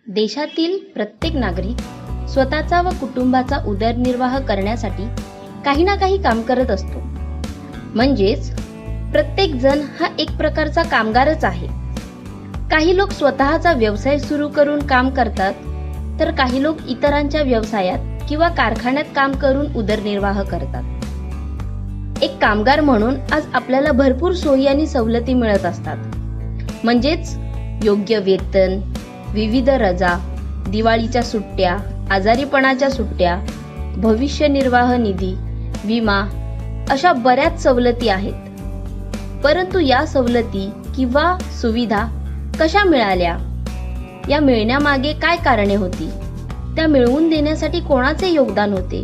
देशातील प्रत्येक नागरिक स्वतःचा व कुटुंबाचा उदरनिर्वाह करण्यासाठी काही ना काही काम करत असतो. म्हणजेच प्रत्येक जण हा एक प्रकारचा कामगारच आहे. काही लोक स्वतःचा व्यवसाय सुरू करून काम करतात, तर काही लोक इतरांच्या व्यवसायात किंवा कारखान्यात काम करून उदरनिर्वाह करतात. एक कामगार म्हणून आज आपल्याला भरपूर सोयी आणि सवलती मिळत असतात. म्हणजेच योग्य वेतन, विविध रजा, दिवाळीच्या सुट्ट्या, आजारीपणाच्या सुट्ट्या, भविष्य निर्वाह निधी, विमा अशा बऱ्याच सवलती आहेत. परंतु या सवलती किंवा सुविधा कशा मिळाल्या, या मिळण्यामागे काय कारणे होती, त्या मिळवून देण्यासाठी कोणाचे योगदान होते,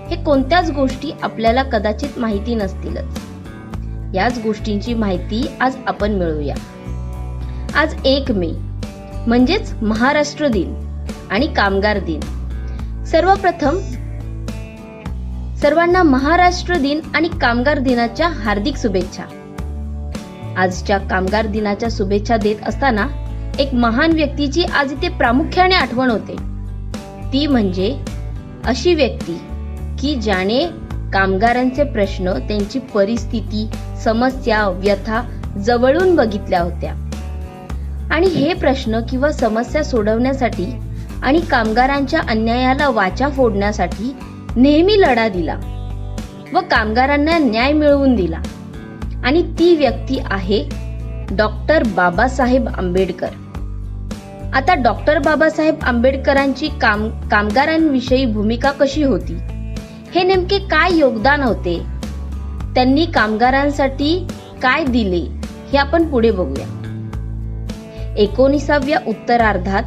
हे कोणत्याच गोष्टी आपल्याला कदाचित माहिती नसतीलच. याच गोष्टींची माहिती आज आपण मिळवूया. आज 1 मे म्हणजेच महाराष्ट्र दिन आणि कामगार दिन. सर्वप्रथम सर्वांना महाराष्ट्र दिन आणि कामगार दिनाच्या हार्दिक शुभेच्छा. आजच्या कामगार दिनाच्या शुभेच्छा देत असताना एक महान व्यक्तीची आज इथे प्रामुख्याने आठवण होते. ती म्हणजे अशी व्यक्ती की ज्याने कामगारांचे प्रश्न, त्यांची परिस्थिती, समस्या, व्यथा जवळून बघितल्या होत्या आणि हे प्रश्न किंवा समस्या सोडवण्यासाठी आणि कामगारांच्या अन्यायाला वाचा फोडण्यासाठी नेहमी लढा दिला व कामगारांना न्याय मिळवून दिला. आणि ती व्यक्ती आहे डॉक्टर बाबासाहेब आंबेडकर. आता डॉक्टर बाबासाहेब आंबेडकरांची कामगारांविषयी भूमिका कशी होती, हे नेमके काय योगदान होते, त्यांनी कामगारांसाठी काय दिले, हे आपण पुढे बघूया. 19व्या उत्तरार्धात,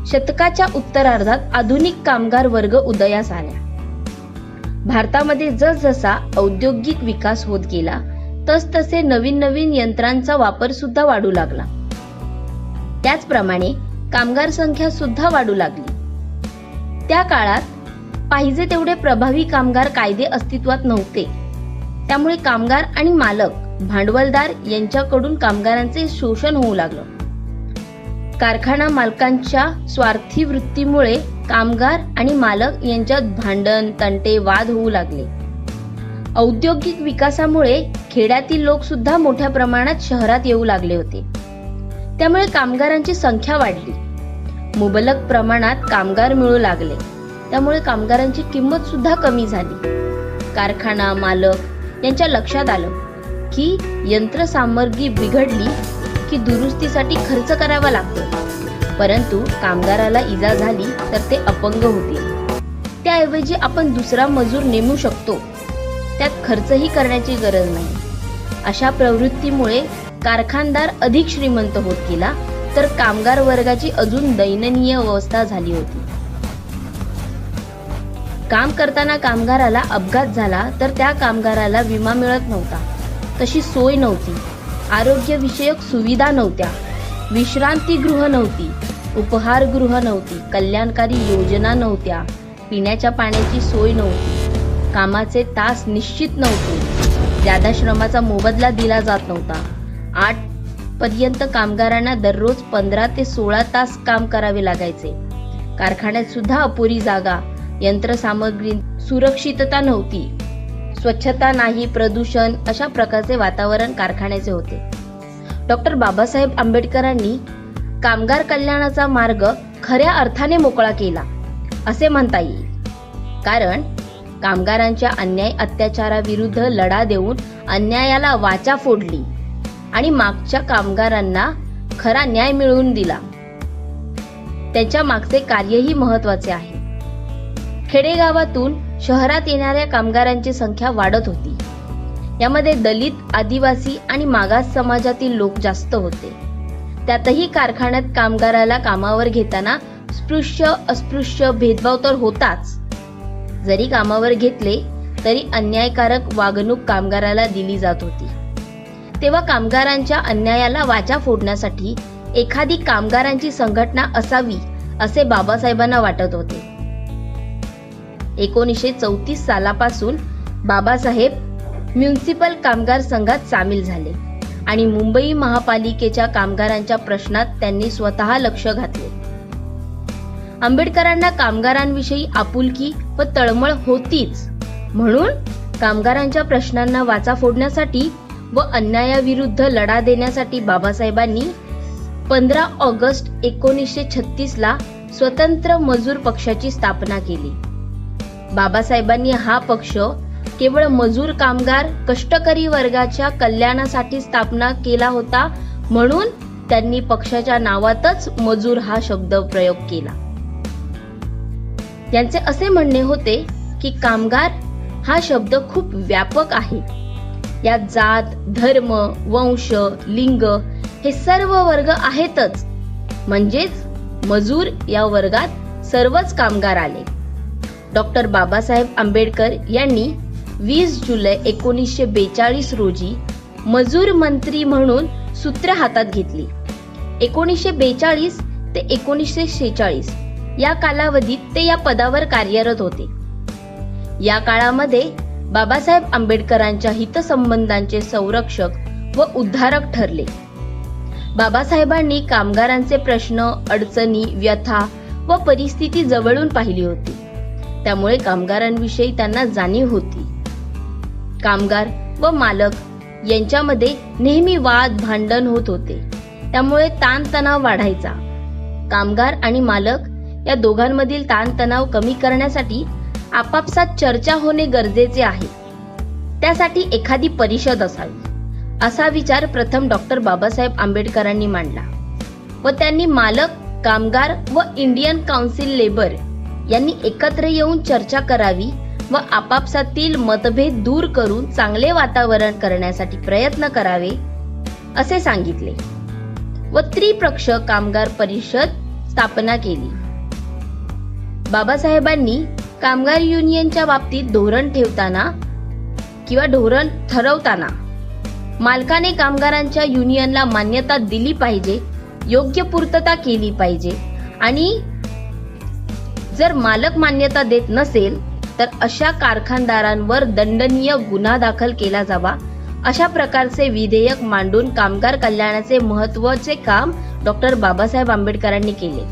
शतकाच्या उत्तरार्धात आधुनिक कामगार वर्ग उदयास आला. भारतामध्ये जसजसा औद्योगिक विकास होत गेला तसतसे नवीन नवीन यंत्रांचा वापर सुद्धा वाढू लागला. त्याचप्रमाणे कामगार संख्या सुद्धा वाढू लागली. त्या काळात पाहिजे तेवढे प्रभावी कामगार कायदे अस्तित्वात नव्हते. त्यामुळे कामगार आणि मालक, भांडवलदार यांच्याकडून कामगारांचे शोषण होऊ लागलं. कारखाना मालकांच्या स्वार्थी वृत्तीमुळे कामगार आणि मालक यांच्यात भांडण, तंटे, वाद होऊ लागले. औद्योगिक विकासामुळे खेड्यातील लोक सुद्धा मोठ्या प्रमाणात शहरात येऊ लागले होते. त्यामुळे कामगारांची संख्या वाढली. मुबलक प्रमाणात कामगार मिळू लागले. त्यामुळे कामगारांची किंमत सुद्धा कमी झाली. कारखाना मालक यांच्या लक्षात आलं की यंत्रसामग्री बिघडली की दुरुस्तीसाठी खर्च करावा लागतो, परंतु कामगाराला इजा झाली तर ते अपंग होतील. त्याऐवजी आपण दुसरा मजूर नेमू शकतो, त्यात खर्चही करण्याची गरज नाही. अशा प्रवृत्तीमुळे कारखानदार अधिक श्रीमंत होत गेला, तर कामगार वर्गाची अजून दयनीय अवस्था झाली होती. काम करताना कामगाराला अपघात झाला तर त्या कामगाराला विमा मिळत नव्हता, तशी सोय नव्हती, आरोग्यविषयक सुविधा नव्हत्या, विश्रांतीगृह नव्हती, उपहारगृह नव्हती, कल्याणकारी योजना नव्हत्या, पिण्याच्या पाण्याची सोय नव्हती, कामाचे तास निश्चित नव्हते, ज्यादा श्रमाचा मोबदला दिला जात नव्हता. 8 पर्यंत कामगारांना दररोज 15 ते 16 तास काम करावे लागायचे. कारखान्यात सुद्धा अपुरी जागा, यंत्रसामग्री, सुरक्षितता नव्हती, स्वच्छता नाही, प्रदूषण अशा प्रकारचे वातावरण कारखान्याचे होते. डॉक्टर बाबासाहेब आंबेडकरांनी कामगार कल्याणाचा मार्ग खऱ्या अर्थाने मोकळा केला असे म्हणता येईल. कारण कामगारांच्या अन्याय अत्याचाराविरुद्ध लढा देऊन अन्यायाला वाचा फोडली आणि मागच्या कामगारांना खरा न्याय मिळवून दिला. त्यांच्या मागचे कार्यही महत्त्वाचे आहे. खेडेगावातून शहरात येणाऱ्या कामगारांची संख्या वाढत होती. यामध्ये दलित, आदिवासी आणि मागास समाजातील लोक जास्त होते. त्यातही कारखान्यात कामगाराला कामावर घेताना स्पृश्य अस्पृश्य भेदभाव तर होताच. जरी कामावर घेतले तरी अन्यायकारक वागणूक कामगाराला दिली जात होती. तेव्हा कामगारांच्या अन्यायाला वाचा फोडण्यासाठी एखादी कामगारांची संघटना असावी असे बाबासाहेबांना वाटत होते. 1934 सालापासून बाबासाहेब म्युनिसिपल कामगार संघात सामील झाले आणि मुंबई महापालिकेच्या कामगारांच्या प्रश्नात त्यांनी स्वतः लक्ष घातले. आंबेडकरांना कामगारांविषयी आपुलकी व तळमळ होतीच, म्हणून कामगारांच्या प्रश्नांना वाचा फोडण्यासाठी व अन्यायाविरुद्ध लढा देण्यासाठी बाबासाहेबांनी 15 ऑगस्ट 1936 ला स्वतंत्र मजूर पक्षाची स्थापना केली. बाबासाहेबांनी हा पक्ष केवळ मजूर कामगार कष्टकरी वर्गाच्या कल्याणासाठी स्थापना केला होता, म्हणून त्यांनी पक्षाच्या नावातच मजूर हा शब्द प्रयोग केला. त्यांचे असे म्हणणे होते की कामगार हा शब्द खूप व्यापक आहे. यात जात, धर्म, वंश, लिंग हे सर्व वर्ग आहेतच, म्हणजेच मजूर या वर्गात सर्वच कामगार आले. डॉक्टर बाबासाहेब आंबेडकर यांनी 20 जुलै 1942 रोजी मजूर मंत्री म्हणून सूत्रे हातात घेतली. 1942 ते 1946 या कालावधीत ते या पदावर कार्यरत होते. या काळामध्ये बाबासाहेब आंबेडकरांच्या हितसंबंधांचे संरक्षक व उद्धारक ठरले. बाबासाहेबांनी कामगारांचे प्रश्न, अडचणी, व्यथा व परिस्थिती जवळून पाहिली होती. त्यामुळे कामगारांविषयी त्यांना जाणीव होती. कामगार व मालक यांच्यामध्ये नेहमी वाद भांडण होत होते, त्यामुळे ताणतणाव वाढायचा. कामगार आणि मालक या दोघांमधील ताणतणाव कमी करण्यासाठी आपापसात चर्चा होणे गरजेचे आहे. त्यासाठी एखादी परिषद असावी, असा विचार प्रथम डॉक्टर बाबासाहेब आंबेडकरांनी मांडला व त्यांनी मालक, कामगार व इंडियन काउन्सिल लेबर यांनी एकत्र येऊन चर्चा करावी व आपापसातील मतभेद दूर करून चांगले वातावरण करण्यासाठी प्रयत्न करावे असे सांगितले व त्रिपक्ष कामगार परिषद स्थापना केली. बाबासाहेबांनी कामगार युनियनच्या बाबतीत धोरण ठरवताना मालकाने कामगारांच्या युनियनला मान्यता दिली पाहिजे, योग्य पूर्तता केली पाहिजे आणि जर मालक मान्यता देत नसेल तर अशा कारखानदारांवर दंडनीय गुन्हा दाखल केला जावा, अशा प्रकारचे विधेयक मांडून कामगार कल्याणाचे महत्त्वाचे काम डॉक्टर बाबासाहेब आंबेडकरांनी केले.